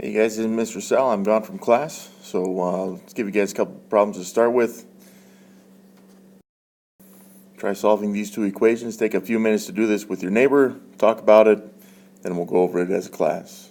Hey guys, this is Mr. Sal. I'm gone from class, so let's give you guys a couple problems to start with. Try solving these two equations. Take a few minutes to do this with your neighbor, talk about it, then we'll go over it as a class.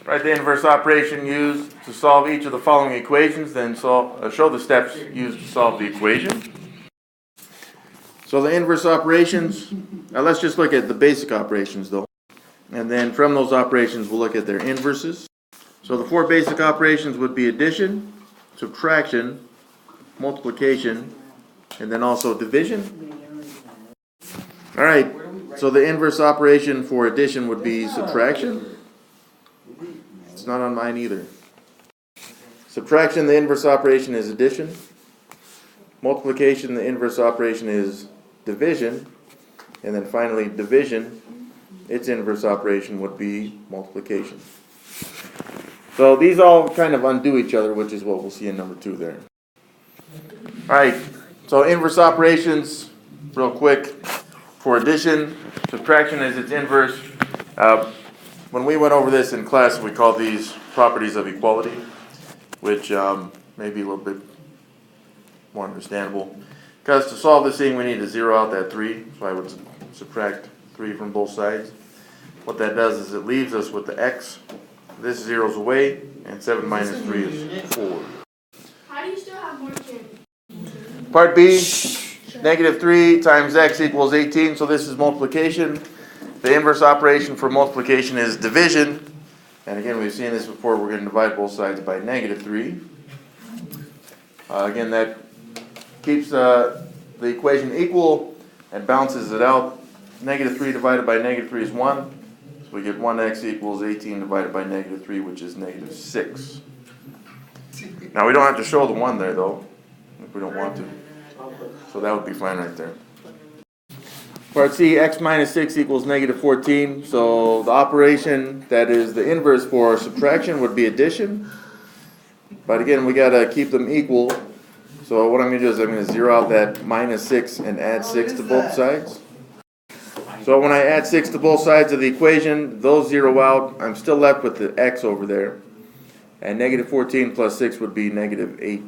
Write the inverse operation used to solve each of the following equations, then show the steps used to solve the equation. So the inverse operations, let's just look at the basic operations though. And then from those operations, we'll look at their inverses. So the four basic operations would be addition, subtraction, multiplication, and then also division. All right, so the inverse operation for addition would be subtraction. It's not on mine either. Subtraction, the inverse operation is addition. Multiplication, the inverse operation is division. And then finally, division, its inverse operation would be multiplication. So these all kind of undo each other, which is what we'll see in number 2 there. All right, so inverse operations, real quick. For addition, subtraction is its inverse. When we went over this in class, we called these properties of equality, which may be a little bit more understandable. Because to solve this thing, we need to zero out that 3, so I would subtract 3 from both sides. What that does is it leaves us with the x. This zeroes away, and 7 minus 3 is 4. How do you still have more than? Part B, negative 3 times x equals 18, so this is multiplication. The inverse operation for multiplication is division. And again, we've seen this before, we're going to divide both sides by negative 3. Again, that keeps the equation equal and balances it out. Negative 3 divided by negative 3 is 1. So we get 1x equals 18 divided by negative 3, which is negative 6. Now we don't have to show the 1 there though, if we don't want to. So that would be fine right there. Part C, x minus 6 equals negative 14. So the operation that is the inverse for subtraction would be addition. But again, we got to keep them equal. So what I'm going to do is I'm going to zero out that minus 6 and add 6 to both sides. So when I add 6 to both sides of the equation, those zero out. I'm still left with the x over there. And negative 14 plus 6 would be negative 8.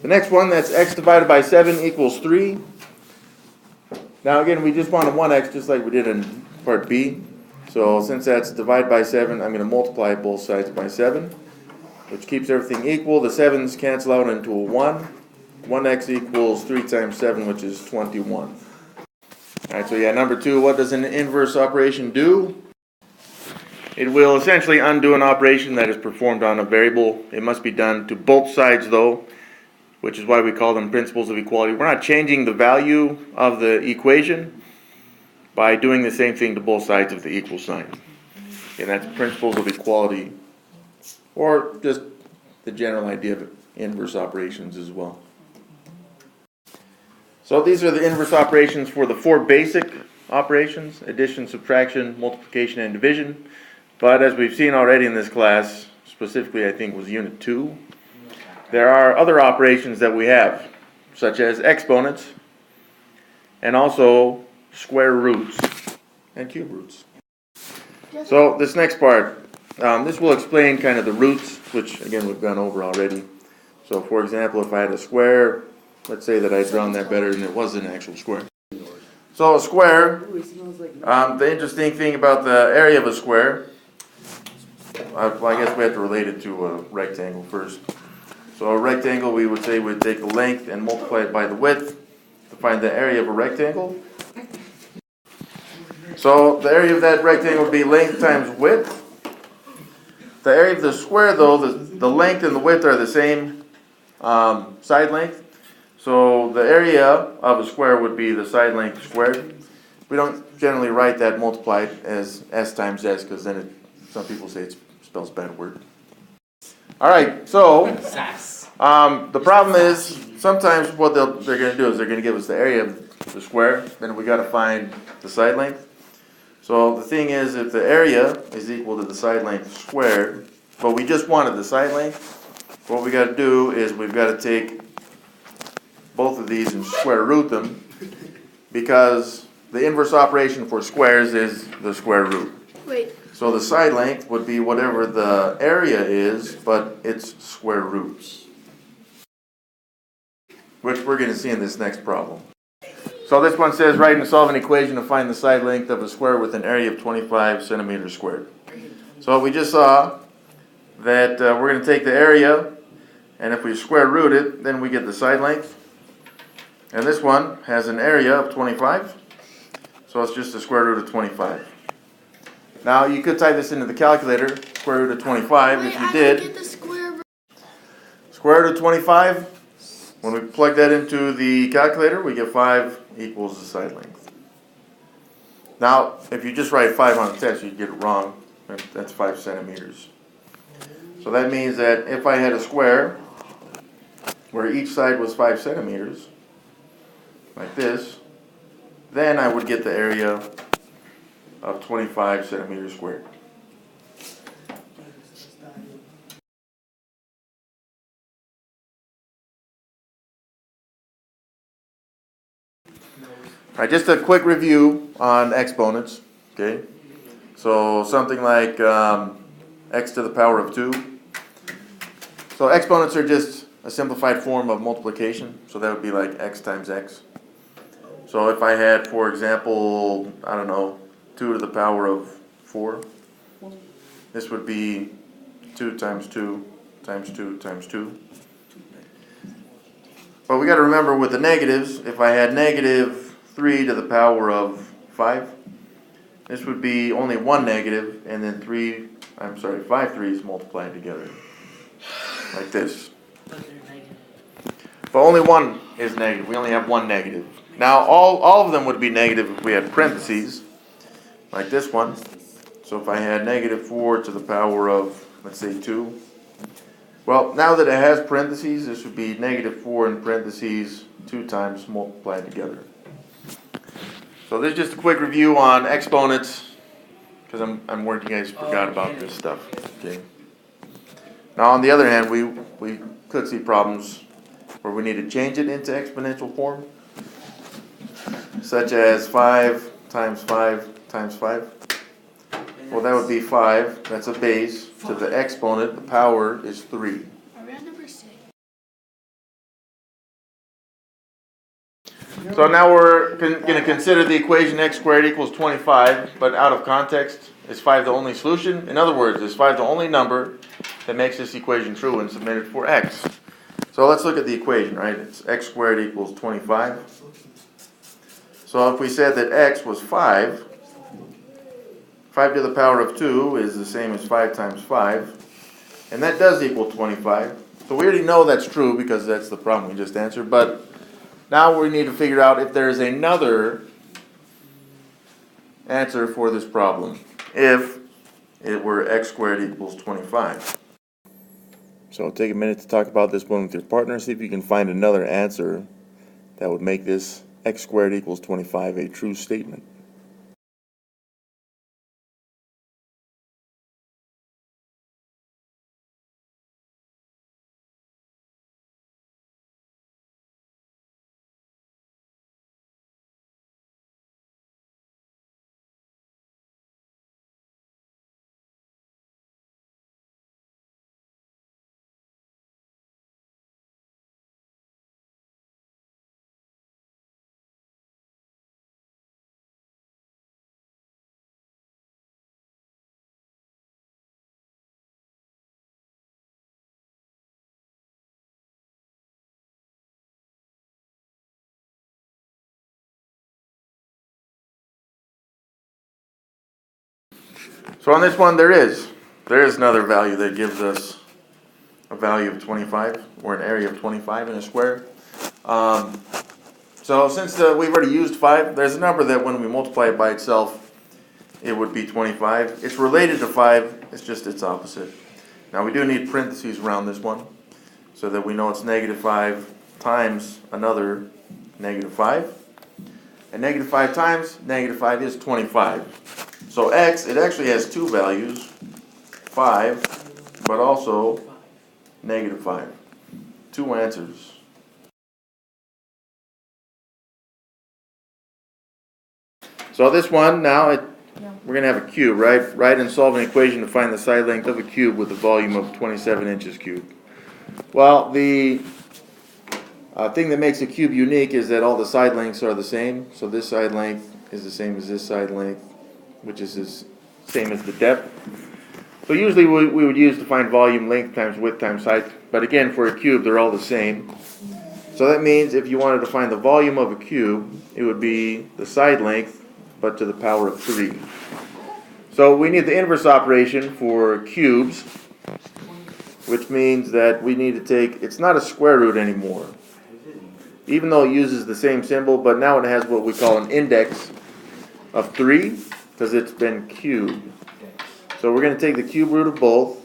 The next one, that's x divided by 7 equals 3. Now again, we just want a 1x just like we did in part B. So since that's divided by 7, I'm going to multiply both sides by 7, which keeps everything equal. The 7's cancel out into a 1. 1x equals 3 times 7, which is 21. Alright, so yeah, number 2, what does an inverse operation do? It will essentially undo an operation that is performed on a variable. It must be done to both sides though, which is why we call them principles of equality. We're not changing the value of the equation by doing the same thing to both sides of the equal sign. And that's principles of equality, or just the general idea of inverse operations as well. So these are the inverse operations for the 4 basic operations: addition, subtraction, multiplication, and division. But as we've seen already in this class, specifically I think it was Unit 2, there are other operations that we have, such as exponents, and also square roots and cube roots. So this next part, this will explain kind of the roots, which again we've gone over already. So for example, if I had a square, let's say that I'd drawn that better than it was an actual square. So a square, the interesting thing about the area of a square, well, I guess we have to relate it to a rectangle first. So a rectangle, we would say we'd take the length and multiply it by the width to find the area of a rectangle. So the area of that rectangle would be length times width. The area of the square though, the length and the width are the same side length. So the area of a square would be the side length squared. We don't generally write that multiplied as s times s, because then some people say it spells bad word. Alright, so the problem is sometimes what they're going to do is they're going to give us the area of the square, then we got to find the side length. So the thing is, if the area is equal to the side length squared, but we just wanted the side length, what we got to do is we've got to take both of these and square root them, because the inverse operation for squares is the square root. Wait. So the side length would be whatever the area is, but it's square roots, which we're going to see in this next problem. So this one says, write and solve an equation to find the side length of a square with an area of 25 centimeters squared. So we just saw that we're going to take the area, and if we square root it, then we get the side length. And this one has an area of 25, so it's just the square root of 25. Now you could type this into the calculator, square root of 25. If you did, Get the square root. square root of 25, when we plug that into the calculator, we get 5 equals the side length. Now, if you just write 5 on the test, you'd get it wrong. That's 5 centimeters. So that means that if I had a square where each side was 5 centimeters, like this, then I would get the area of 25 centimeters squared. All right, just a quick review on exponents, okay? So something like x to the power of 2. So exponents are just a simplified form of multiplication, so that would be like x times x. So if I had, for example, I don't know, 2 to the power of 4, this would be 2 times 2 times 2 times 2. But we got to remember with the negatives, if I had negative 3 to the power of 5, this would be only one negative, and then 5 threes multiplied together, like this. But only one is negative. We only have one negative. Now, all of them would be negative if we had parentheses, like this one. So if I had negative 4 to the power of, let's say, 2. Well, now that it has parentheses, this would be negative 4 in parentheses 2 times multiplied together. So this is just a quick review on exponents, because I'm worried you guys forgot about this stuff. Okay. Now, on the other hand, we could see problems where we need to change it into exponential form, such as 5 times 5 times 5. Well, that would be 5. That's a base. To the exponent, the power is 3. Are we on number 6? So now we're going to consider the equation x squared equals 25, but out of context. Is 5 the only solution? In other words, is 5 the only number that makes this equation true when submitted for x? So let's look at the equation, right? It's x squared equals 25. So if we said that x was 5, 5 to the power of 2 is the same as 5 times 5, and that does equal 25. So we already know that's true because that's the problem we just answered, but now we need to figure out if there is another answer for this problem, if it were x squared equals 25. So take a minute to talk about this one with your partner, see if you can find another answer that would make this x squared equals 25 a true statement. So on this one, there is another value that gives us a value of 25, or an area of 25 in a square. So since we've already used 5, there's a number that when we multiply it by itself, it would be 25. It's related to 5, it's just its opposite. Now we do need parentheses around this one, so that we know it's negative 5 times another negative 5. And negative 5 times negative 5 is 25. So x, it actually has two values, 5, but also negative 5. Two answers. So this one, now we're going to have a cube, right? Write and solve an equation to find the side length of a cube with a volume of 27 inches cubed. Well, the Thing that makes a cube unique is that all the side lengths are the same. So this side length is the same as this side length, which is the same as the depth. So usually we would use to find volume length times width times height. But again, for a cube, they're all the same. So that means if you wanted to find the volume of a cube, it would be the side length, but to the power of 3. So we need the inverse operation for cubes, which means that we need to take, it's not a square root anymore, even though it uses the same symbol, but now it has what we call an index of 3, because it's been cubed. So we're going to take the cube root of both,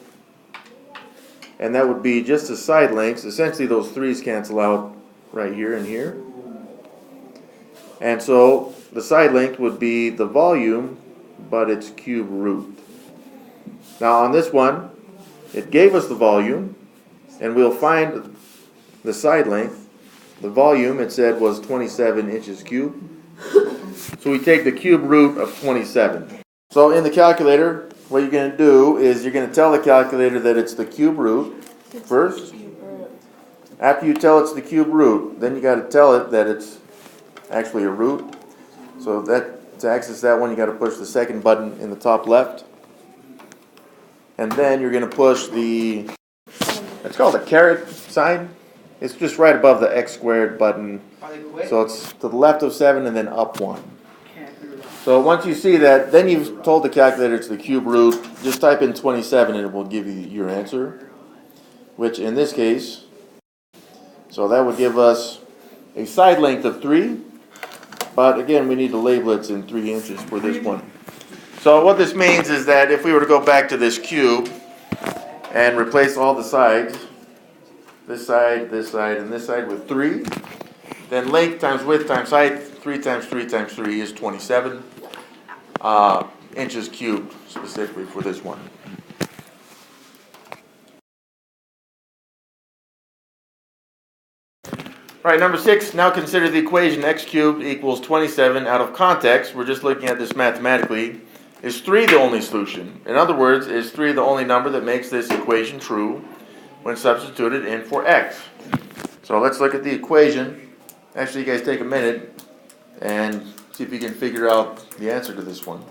and that would be just the side lengths. Essentially those 3's cancel out right here and here. And so the side length would be the volume, but it's cube root. Now on this one, it gave us the volume, and we'll find the side length. The volume, it said, was 27 inches cubed. So we take the cube root of 27. So in the calculator, what you're going to do is you're going to tell the calculator that it's the cube root first. After you tell it's the cube root, then you got to tell it that it's actually a root. So that to access that one, you got to push the second button in the top left. And then you're going to push the, it's called a caret sign. It's just right above the x squared button. So it's to the left of 7 and then up 1. So once you see that, then you've told the calculator it's the cube root. Just type in 27 and it will give you your answer, which in this case, so that would give us a side length of 3. But again, we need to label it in 3 inches for this one. So what this means is that if we were to go back to this cube and replace all the sides, this side, and this side with 3, then length times width times height, 3 times 3 times 3 is 27 inches cubed, specifically for this one. All right, number 6, now consider the equation x cubed equals 27. Out of context, we're just looking at this mathematically. Is 3 the only solution? In other words, is 3 the only number that makes this equation true when substituted in for x? So let's look at the equation. Actually, you guys take a minute and see if you can figure out the answer to this one.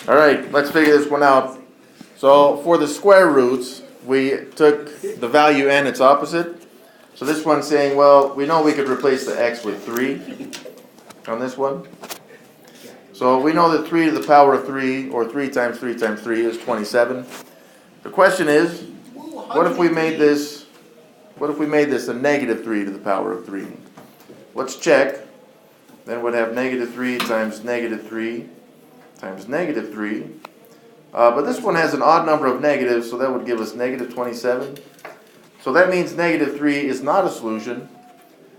All right, let's figure this one out. So for the square roots, we took the value n, its opposite. So this one's saying, well, we know we could replace the x with 3 on this one. So we know that 3 to the power of 3, or 3 times 3 times 3 is 27. The question is, what if we made this a negative 3 to the power of 3? Let's check. Then we'd have negative 3 times negative 3 times negative 3. But this one has an odd number of negatives, so that would give us negative 27. So that means negative 3 is not a solution.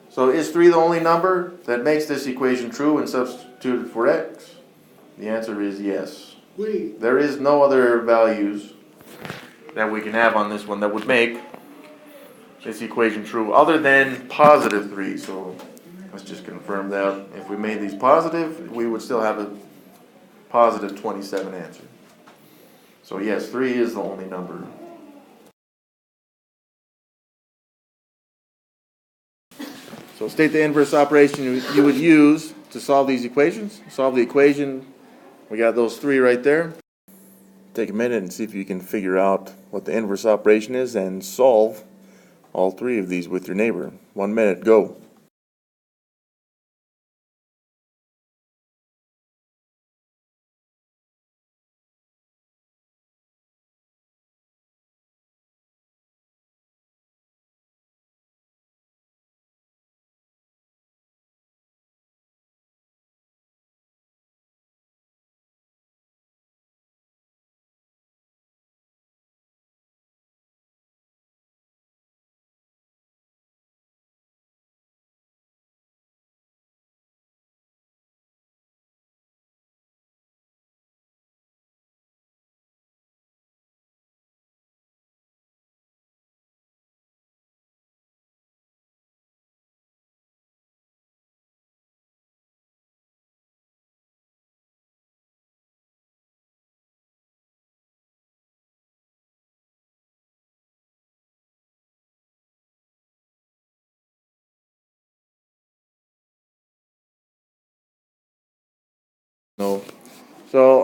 So is 3 the only number that makes this equation true when substituted for x? The answer is yes. There is no other values that we can have on this one that would make this equation true other than positive 3. So let's just confirm that. If we made these positive, we would still have a positive 27 answer. So yes, 3 is the only number. So state the inverse operation you would use to solve these equations. Solve the equation. We got those 3 right there. Take a minute and see if you can figure out what the inverse operation is and solve all 3 of these with your neighbor. 1 minute, go.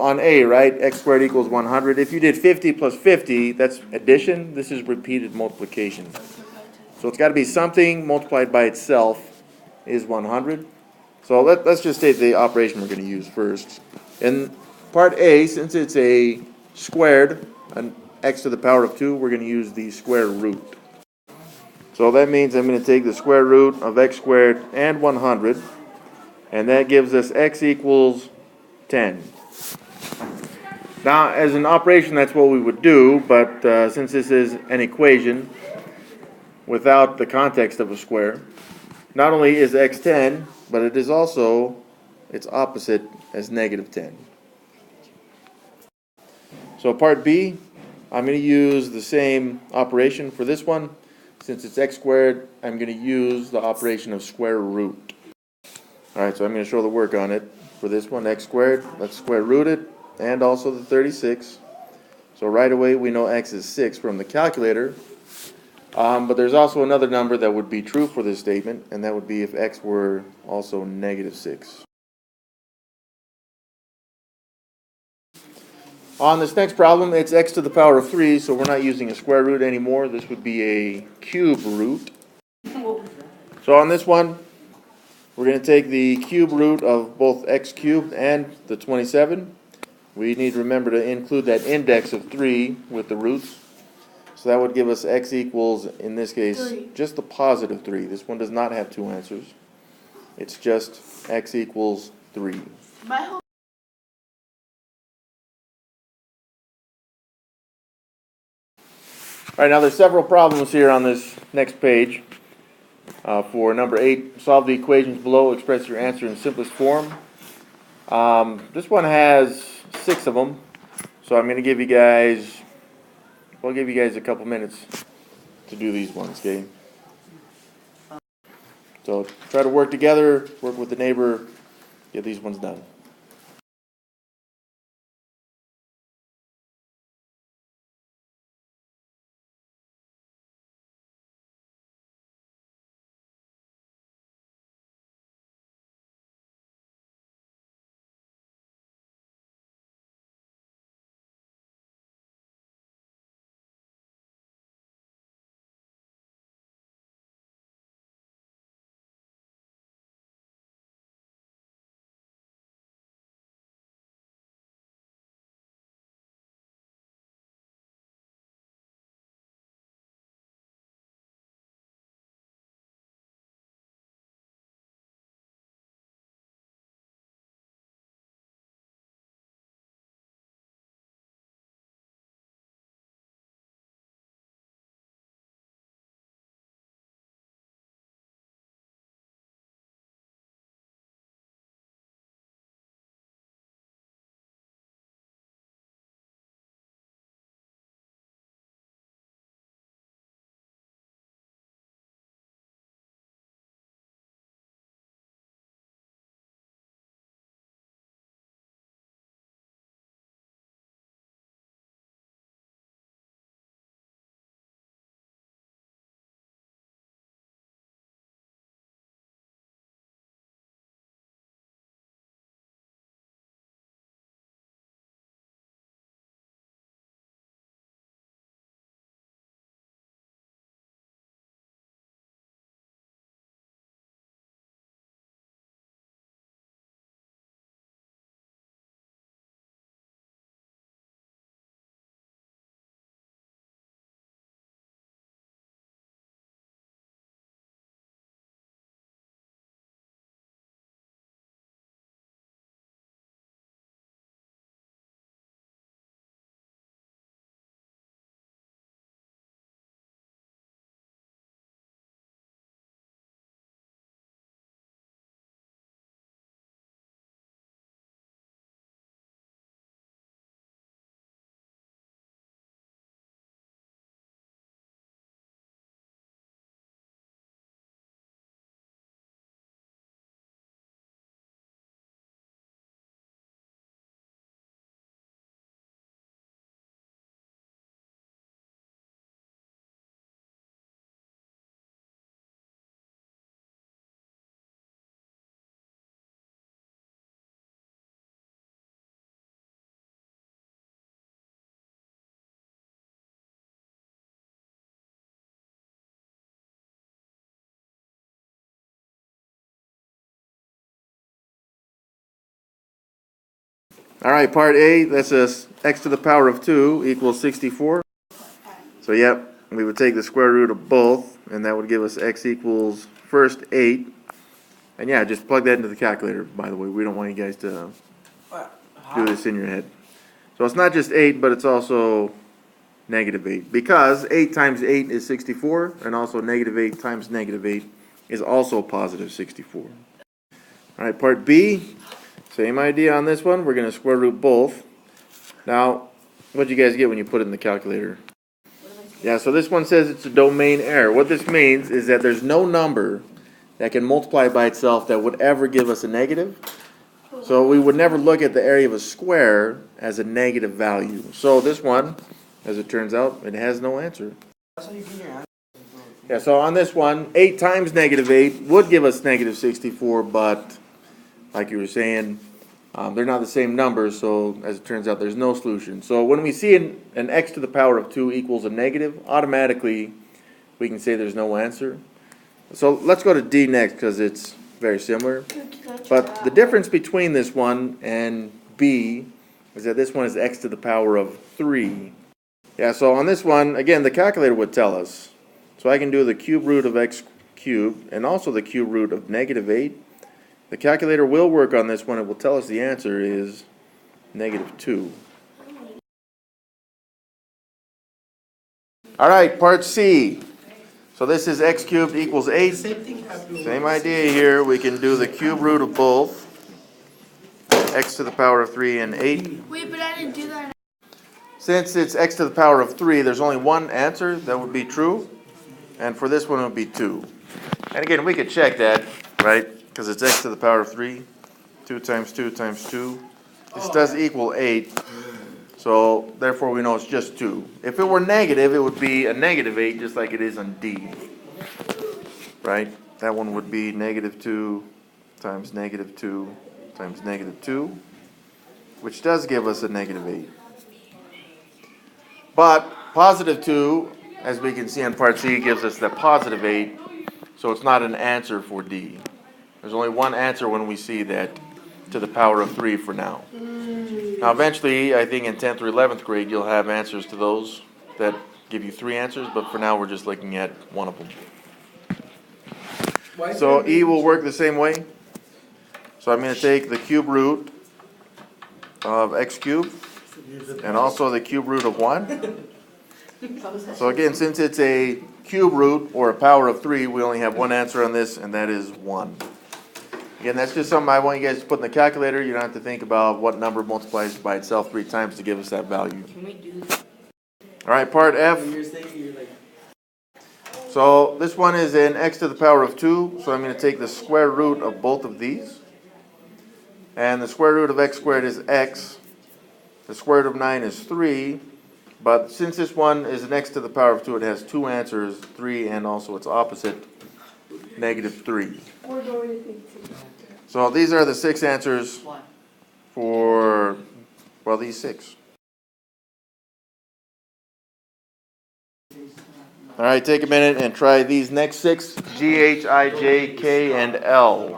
on A, right, x squared equals 100. If you did 50 plus 50, that's addition. This is repeated multiplication. So it's got to be something multiplied by itself is 100. So let's just state the operation we're going to use first. In part A, since it's a squared, an x to the power of 2, we're going to use the square root. So that means I'm going to take the square root of x squared and 100, and that gives us x equals 10. Now, as an operation, that's what we would do, but since this is an equation without the context of a square, not only is x 10, but it is also its opposite as negative 10. So part B, I'm going to use the same operation for this one. Since it's x squared, I'm going to use the operation of square root. Alright, so I'm going to show the work on it. For this one, x squared, let's square root it, and also the 36. So right away we know x is 6 from the calculator. But there's also another number that would be true for this statement, and that would be if x were also negative 6. On this next problem, it's x to the power of 3, so we're not using a square root anymore. This would be a cube root. So on this one, we're going to take the cube root of both x cubed and the 27. We need to remember to include that index of 3 with the roots. So that would give us x equals, in this case, 3. just the positive 3. This one does not have two answers. It's just x equals 3. My whole All right, now there's several problems here on this next page. For number 8, solve the equations below, express your answer in simplest form. This one has 6 of them, so I'm going to give you guys, I'll give you guys a couple minutes to do these ones, okay? So try to work together, work with the neighbor, get these ones done. All right, part A, that's x to the power of 2 equals 64. So, yep, we would take the square root of both, and that would give us x equals first 8. And yeah, just plug that into the calculator, by the way. We don't want you guys to do this in your head. So it's not just 8, but it's also negative 8. Because 8 times 8 is 64, and also negative 8 times negative 8 is also positive 64. All right, part B, same idea on this one. We're going to square root both. Now, what do you guys get when you put it in the calculator? Yeah, so this one says it's a domain error. What this means is that there's no number that can multiply by itself that would ever give us a negative. So we would never look at the area of a square as a negative value. So this one, as it turns out, it has no answer. Yeah, so on this one, 8 times negative 8 would give us negative 64, but like you were saying, they're not the same numbers, so as it turns out, there's no solution. So when we see an x to the power of 2 equals a negative, automatically we can say there's no answer. So let's go to D next because it's very similar. But the difference between this one and B is that this one is x to the power of 3. Yeah, so on this one, again, the calculator would tell us. So I can do the cube root of x cubed and also the cube root of negative 8. The calculator will work on this one. It will tell us the answer is negative 2. All right, part C. So this is x cubed equals 8. Same idea here. We can do the cube root of both. X to the power of 3 and 8. Wait, but I didn't do that. Since it's x to the power of 3, there's only one answer that would be true. And for this one, it would be 2. And again, we could check that, right? Because it's x to the power of 3. 2 times 2 times 2. This does equal 8. So therefore, we know it's just 2. If it were negative, it would be a negative 8, just like it is on D. Right? That one would be negative 2 times negative 2 times negative 2, which does give us a negative 8. But positive 2, as we can see on part C, gives us that positive 8, so it's not an answer for D. There's only one answer when we see that to the power of 3 for now. Now eventually, I think in 10th or 11th grade, you'll have answers to those that give you 3 answers, but for now we're just looking at one of them. So E will work the same way. So I'm going to take the cube root of x cubed and also the cube root of 1. So again, since it's a cube root or a power of 3, we only have one answer on this, and that is 1. Again, that's just something I want you guys to put in the calculator. You don't have to think about what number multiplies by itself 3 times to give us that value. All right, part F. So this one is in x to the power of 2, so I'm going to take the square root of both of these. And the square root of x squared is x. The square root of 9 is 3. But since this one is an x to the power of 2, it has 2 answers, 3 and also its opposite, negative 3. So these are the 6 answers for, well, these 6. All right, take a minute and try these next 6, G, H, I, J, K, and L.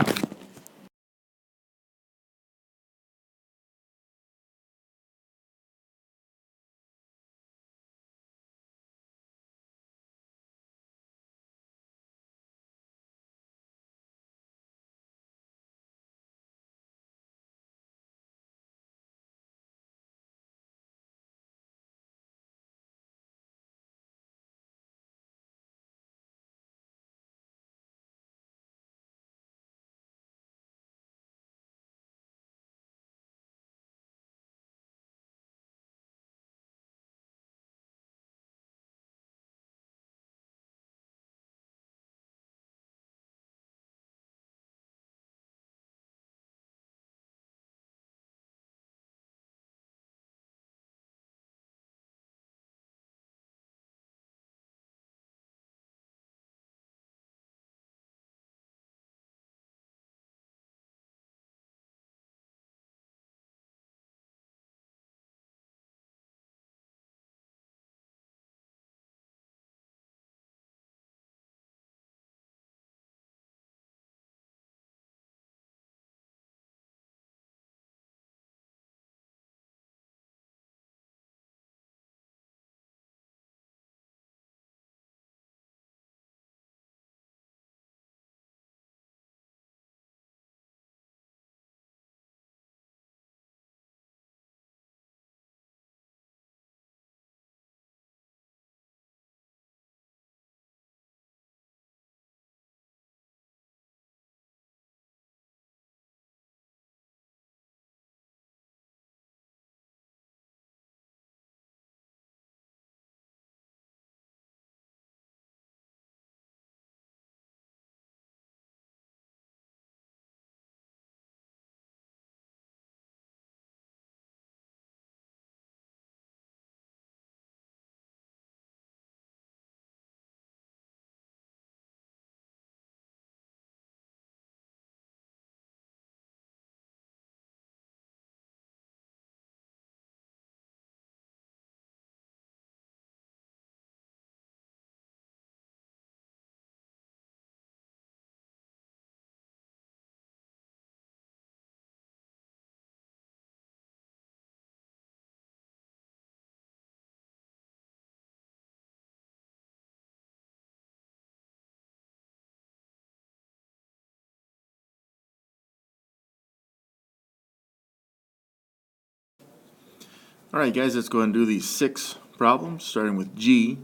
Alright guys, let's go ahead and do these 6 problems, starting with G.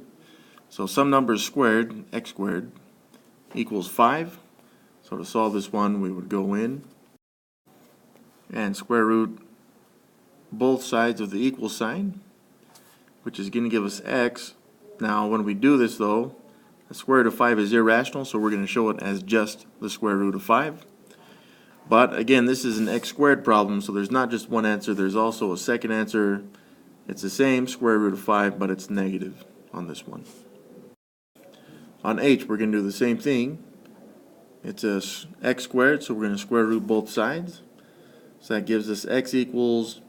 So some number squared, x squared, equals 5. So to solve this one, we would go in and square root both sides of the equal sign, which is going to give us x. Now when we do this though, the square root of 5 is irrational, so we're going to show it as just the square root of 5. But again, this is an x squared problem, so there's not just one answer, there's also a second answer. It's the same square root of 5, but it's negative on this one. On h, we're going to do the same thing. It's a x squared, so we're going to square root both sides. So that gives us x equals,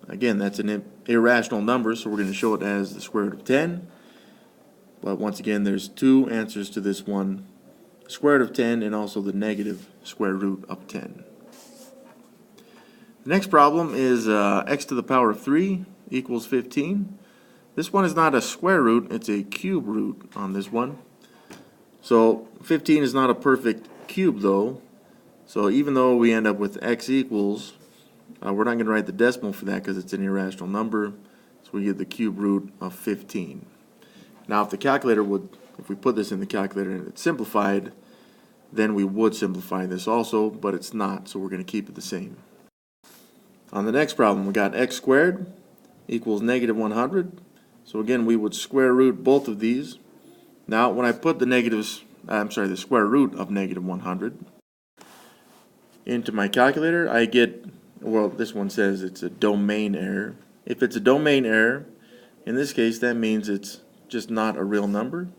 again, that's an irrational number, so we're going to show it as the square root of 10. But once again, there's 2 answers to this one, square root of 10 and also the negative square root of 10. The next problem is x to the power of 3 equals 15. This one is not a square root, it's a cube root on this one. So 15 is not a perfect cube though, so even though we end up with x equals, we're not going to write the decimal for that because it's an irrational number, so we get the cube root of 15. Now if the calculator would, if we put this in the calculator and it's simplified, then we would simplify this also, but it's not, so we're going to keep it the same. On the next problem, we got x squared equals negative 100. So again, we would square root both of these. Now when I put the square root of negative 100 into my calculator, I get, well, this one says it's a domain error. If it's a domain error, in this case, that means it's just not a real number.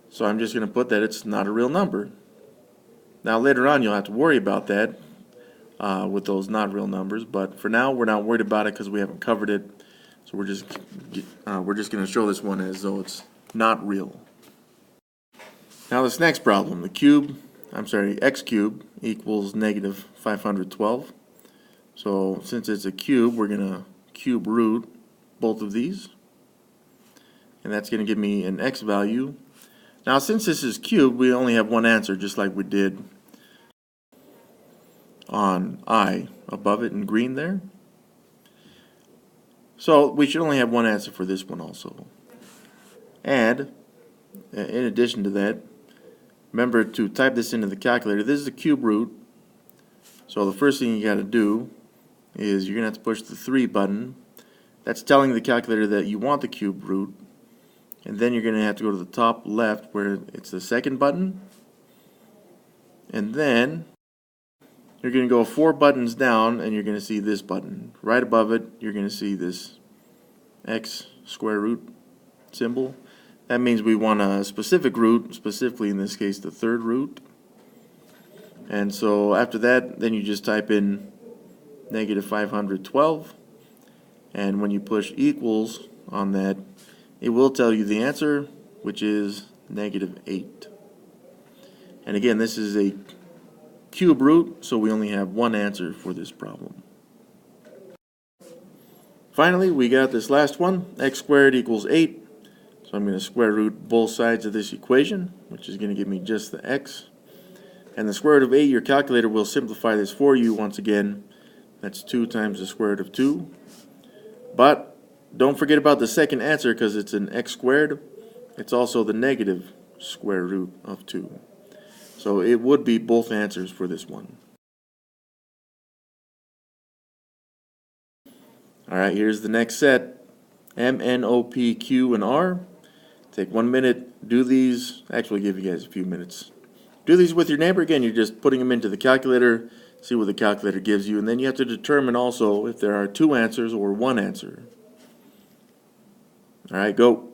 So I'm just going to put that it's not a real number. Now later on, you'll have to worry about that with those not real numbers, but for now, we're not worried about it because we haven't covered it. So we're just going to show this one as though it's not real. Now this next problem, x cubed equals negative 512. So since it's a cube, we're going to cube root both of these. And that's going to give me an x value. Now since this is cubed, we only have one answer, just like we did on I above it in green there. So we should only have one answer for this one also. And in addition to that, remember to type this into the calculator. This is the cube root. So the first thing you got to do is you're going to have to push the 3 button. That's telling the calculator that you want the cube root. And then you're going to have to go to the top left where it's the second button. And then you're going to go 4 buttons down and you're going to see this button. Right above it, you're going to see this x square root symbol. That means we want a specific root, specifically in this case the third root. And so after that, then you just type in negative 512. And when you push equals on that, it will tell you the answer, which is negative 8. And again, this is a cube root, so we only have one answer for this problem. Finally, we got this last one, x squared equals 8. So I'm going to square root both sides of this equation, which is going to give me just the x. And the square root of 8, your calculator will simplify this for you once again. That's 2 times the square root of 2. But don't forget about the second answer because it's an x squared. It's also the negative square root of 2. So it would be both answers for this one. Alright, here's the next set. M, N, O, P, Q, and R. Take 1 minute, do these. Actually, give you guys a few minutes. Do these with your neighbor. Again, you're just putting them into the calculator, see what the calculator gives you, and then you have to determine also if there are 2 answers or 1 answer. Alright, go.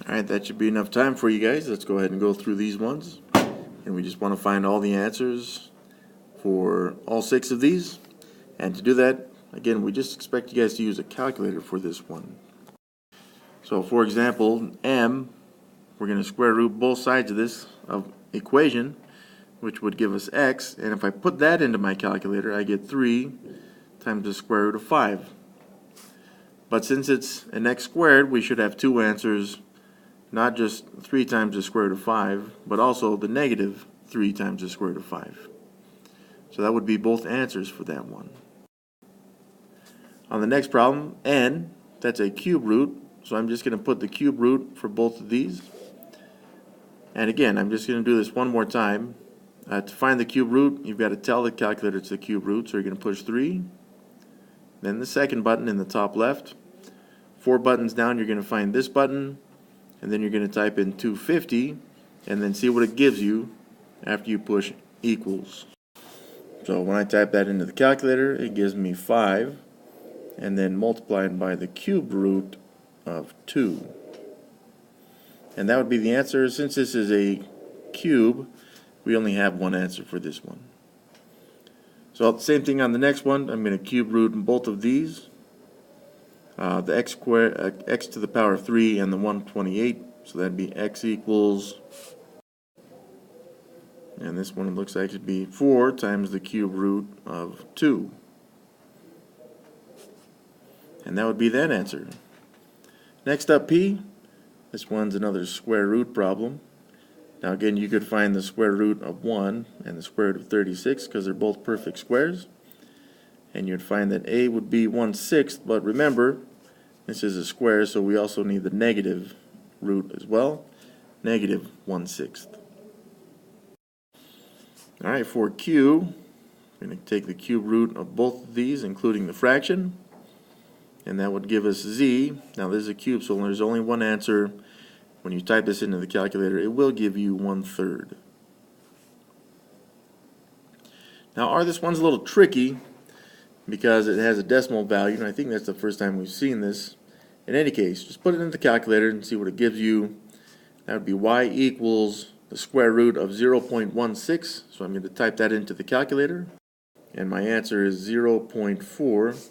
Alright, that should be enough time for you guys. Let's go ahead and go through these ones. And we just want to find all the answers for all 6 of these. And to do that, again, we just expect you guys to use a calculator for this one. So for example, m, we're going to square root both sides of this equation, which would give us x. And if I put that into my calculator, I get 3 times the square root of 5. But since it's an x squared, we should have 2 answers, not just 3 times the square root of 5, but also the negative 3 times the square root of 5. So that would be both answers for that one. On the next problem, n, that's a cube root, so I'm just going to put the cube root for both of these. And again, I'm just going to do this one more time. To find the cube root, you've got to tell the calculator it's the cube root, so you're going to push 3. Then the second button in the top left. 4 buttons down, you're going to find this button, and then you're going to type in 250, and then see what it gives you after you push equals. So when I type that into the calculator, it gives me 5, and then multiplied by the cube root of 2. And that would be the answer. Since this is a cube, we only have one answer for this one. So the same thing on the next one. I'm going to cube root both of these. The x squared, x to the power of 3 and the 128. So that'd be x equals, and this one looks like it'd be 4 times the cube root of 2. And that would be that answer. Next up, p. This one's another square root problem. Now again, you could find the square root of 1 and the square root of 36 because they're both perfect squares. And you'd find that a would be 1/6, but remember, this is a square, so we also need the negative root as well. Negative 1/6. Alright, for q, we're going to take the cube root of both of these, including the fraction. And that would give us z. Now this is a cube, so there's only one answer. When you type this into the calculator, it will give you 1/3. Now this one's a little tricky because it has a decimal value, and I think that's the first time we've seen this. In any case, just put it into the calculator and see what it gives you. That would be y equals the square root of 0.16. So I'm going to type that into the calculator. And my answer is 0.4.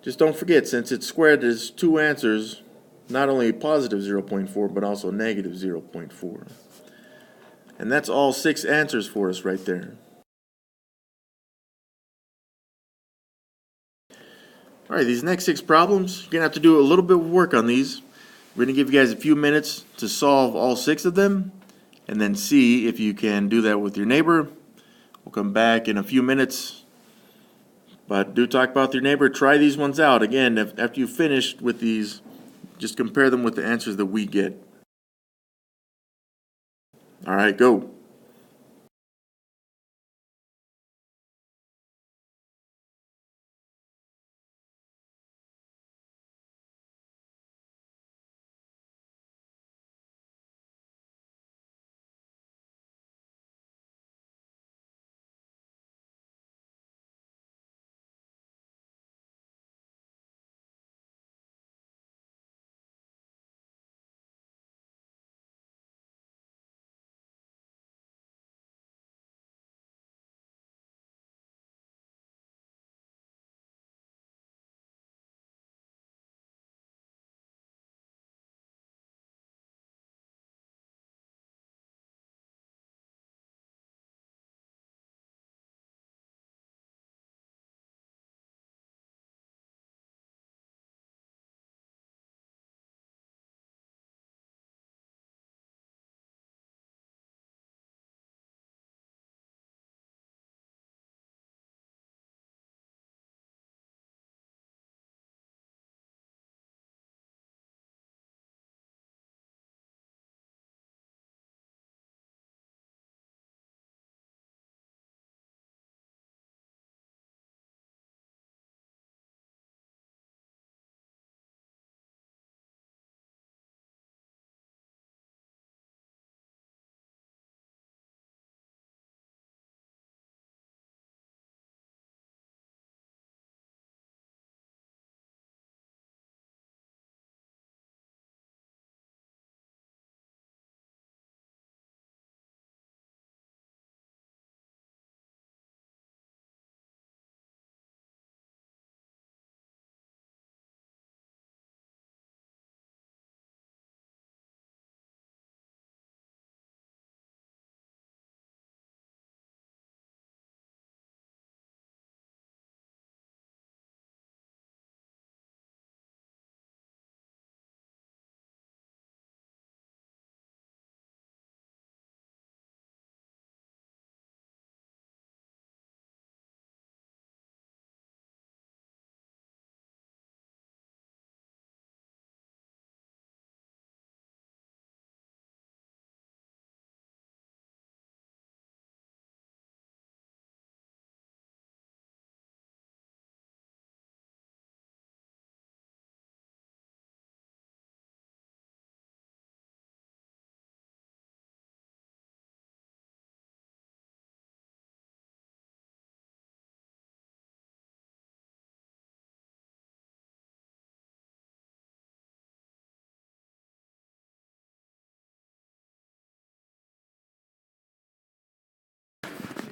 Just don't forget, since it's squared, there's 2 answers, not only positive 0.4, but also negative 0.4. And that's all 6 answers for us right there. Alright, these next 6 problems, you're going to have to do a little bit of work on these. We're going to give you guys a few minutes to solve all 6 of them, and then see if you can do that with your neighbor. We'll come back in a few minutes. But do talk about your neighbor. Try these ones out. Again, after you've finished with these, just compare them with the answers that we get. Alright, go.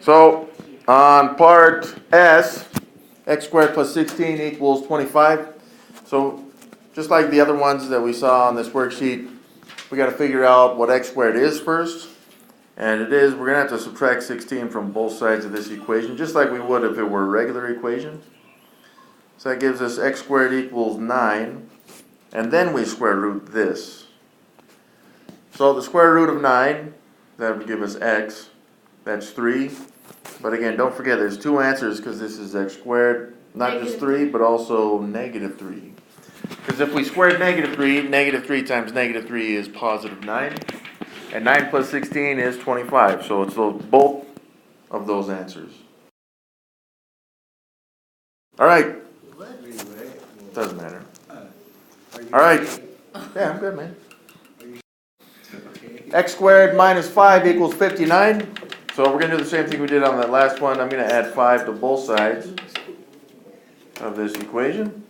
So on part S, x squared plus 16 equals 25. So just like the other ones that we saw on this worksheet, we got to figure out what x squared is first. And it is, we're going to have to subtract 16 from both sides of this equation, just like we would if it were a regular equation. So that gives us x squared equals 9. And then we square root this. So the square root of 9, that would give us x. That's 3. But again, don't forget there's two answers because this is x squared. Not just 3, but also negative 3. Because if we squared negative 3 times negative 3 is positive 9. And 9 plus 16 is 25. So it's both of those answers. All right. Doesn't matter. All right. Yeah, I'm good, man. X squared minus 5 equals 59. So we're going to do the same thing we did on that last one. I'm going to add 5 to both sides of this equation.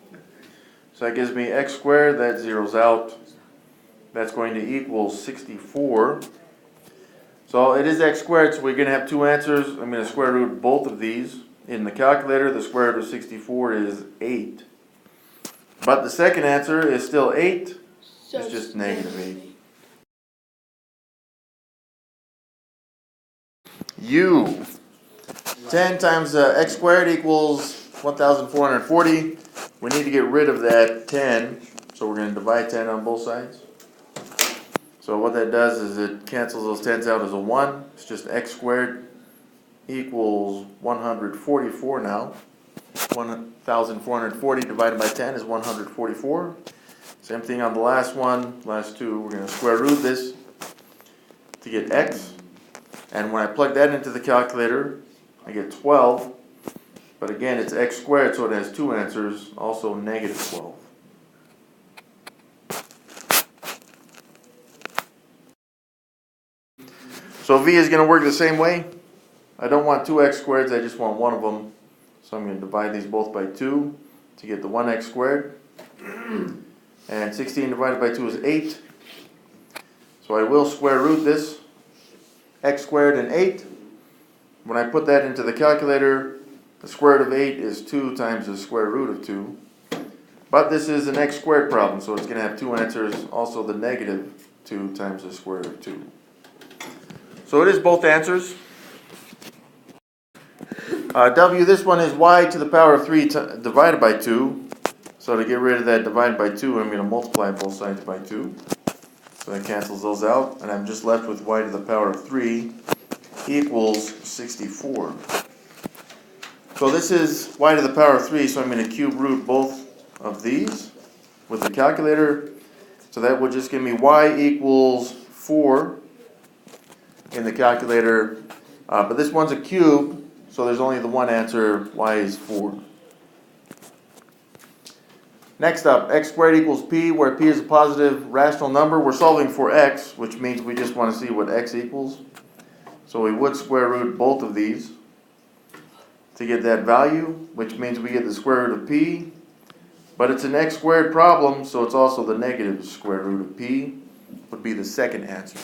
So that gives me x squared. That zeroes out. That's going to equal 64. So it is x squared, so we're going to have two answers. I'm going to square root both of these. In the calculator, the square root of 64 is 8. But the second answer is still 8. It's just negative 8. U. 10 times x squared equals 1,440. We need to get rid of that 10, so we're going to divide 10 on both sides. So what that does is it cancels those 10s out as a 1. It's just x squared equals 144 now. 1,440 divided by 10 is 144. Same thing on the last one, last two. We're going to square root this to get x. And when I plug that into the calculator, I get 12. But again, it's x squared, so it has two answers, also negative 12. So v is going to work the same way. I don't want two x squareds, I just want one of them. So I'm going to divide these both by 2 to get the 1x squared. And 16 divided by 2 is 8. So I will square root this, x squared and 8. When I put that into the calculator, the square root of 8 is 2 times the square root of 2. But this is an x squared problem, so it's going to have two answers, also the negative 2 times the square root of 2. So it is both answers. W, this one is y to the power of 3 divided by 2. So to get rid of that divided by 2, I'm going to multiply both sides by 2. So that cancels those out, and I'm just left with y to the power of 3 equals 64. So this is y to the power of 3, so I'm going to cube root both of these with the calculator. So that will just give me y equals 4 in the calculator. But this one's a cube, so there's only the one answer, y is 4. Next up, x squared equals p, where p is a positive rational number. We're solving for x, which means we just want to see what x equals. So we would square root both of these to get that value, which means we get the square root of p. But it's an x squared problem, so it's also the negative square root of p, would be the second answer.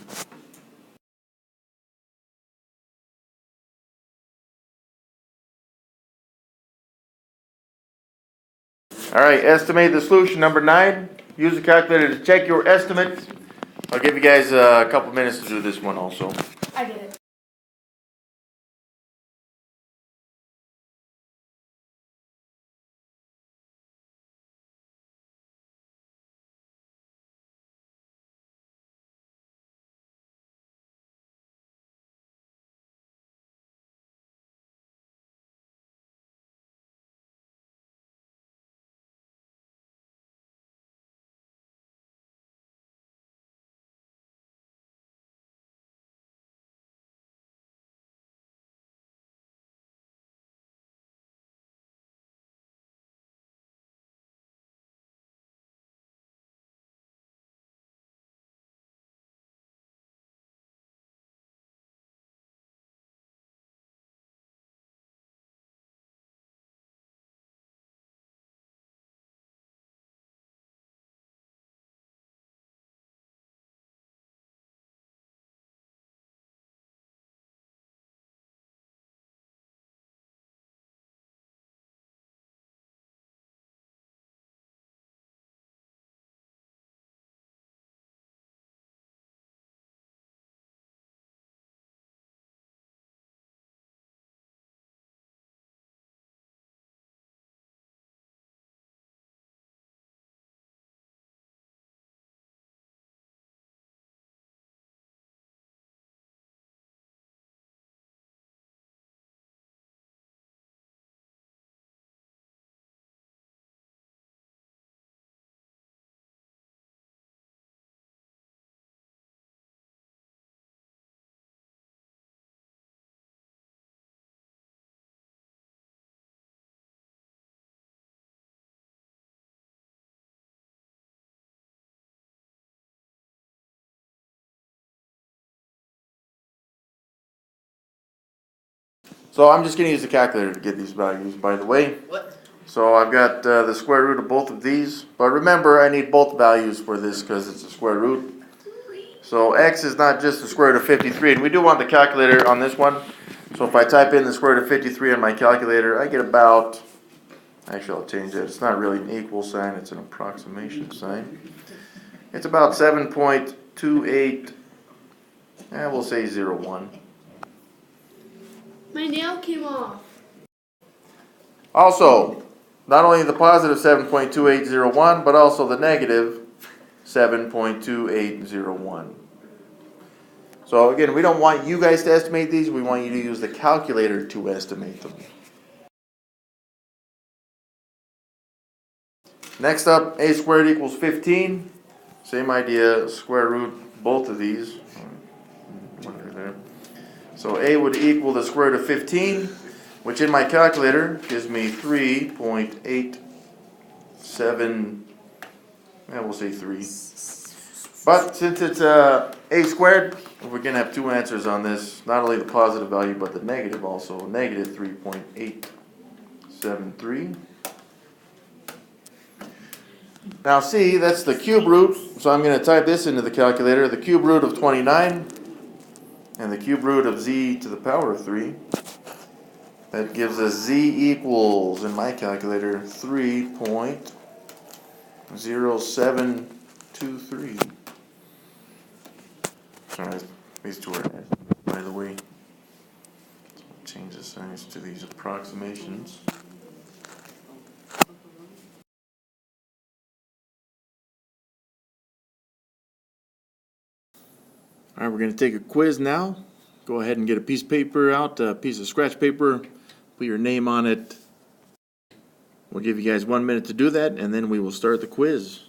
All right, estimate the solution number 9. Use the calculator to check your estimate. I'll give you guys a couple minutes to do this one also. I did it. So I'm just gonna use the calculator to get these values, by the way. What? So I've got the square root of both of these, but remember I need both values for this because it's a square root. So x is not just the square root of 53, and we do want the calculator on this one. So if I type in the square root of 53 on my calculator, I get about, actually I'll change it, it's not really an equal sign, it's an approximation sign. It's about 7.28, we'll say 01. My nail came off. Also, not only the positive 7.2801, but also the negative 7.2801. So again, we don't want you guys to estimate these, we want you to use the calculator to estimate them. Next up, a squared equals 15. Same idea, square root both of these. So a would equal the square root of 15, which in my calculator gives me 3.87, we'll say 3. But since it's a squared, we're going to have two answers on this. Not only the positive value, but the negative also. Negative 3.873. Now see, that's the cube root. So I'm going to type this into the calculator. The cube root of 29 and the cube root of z to the power of 3. That gives us z equals, in my calculator, 3.0723. Sorry, these two are, by the way. Change the signs to these approximations. All right, we're going to take a quiz now. Go ahead and get a piece of paper out, a piece of scratch paper, put your name on it. We'll give you guys 1 minute to do that, and then we will start the quiz.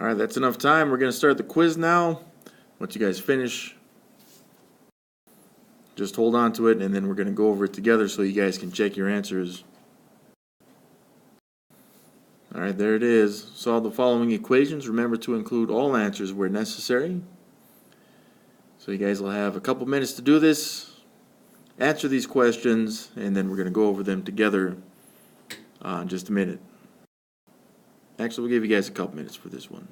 All right, that's enough time. We're going to start the quiz now. Once you guys finish, just hold on to it, and then we're going to go over it together so you guys can check your answers. All right, there it is. Solve the following equations. Remember to include all answers where necessary. So you guys will have a couple minutes to do this, answer these questions, and then we're going to go over them together in just a minute. Actually, we'll give you guys a couple minutes for this one.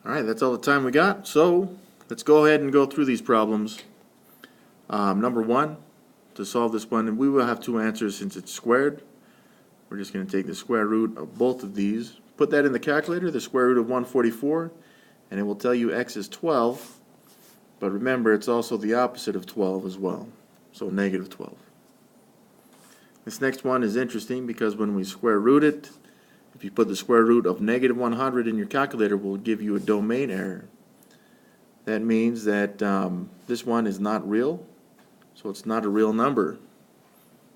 Alright, that's all the time we got, so let's go ahead and go through these problems. Number 1, to solve this one, and we will have two answers since it's squared. We're just going to take the square root of both of these, put that in the calculator, the square root of 144, and it will tell you x is 12, but remember it's also the opposite of 12 as well, so negative 12. This next one is interesting because when we square root it, if you put the square root of negative 100 in your calculator, it will give you a domain error. That means that this one is not real, so it's not a real number.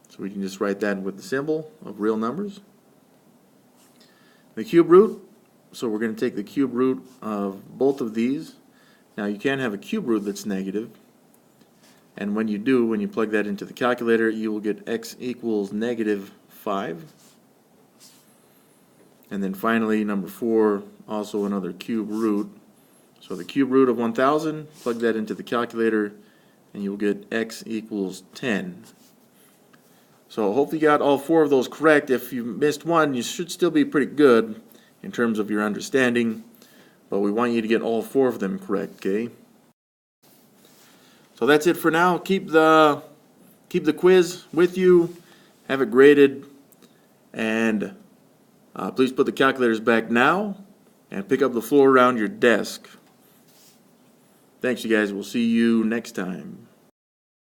So we can just write that with the symbol of real numbers. The cube root, so we're going to take the cube root of both of these. Now you can have a cube root that's negative, and when you do, when you plug that into the calculator, you will get x equals negative 5. And then finally, number 4, also another cube root. So the cube root of 1000, plug that into the calculator, and you'll get x equals 10. So hopefully you got all 4 of those correct. If you missed one, you should still be pretty good in terms of your understanding, but we want you to get all 4 of them correct, okay? So that's it for now. Keep the quiz with you, have it graded, and please put the calculators back now and pick up the floor around your desk. Thanks, you guys. We'll see you next time.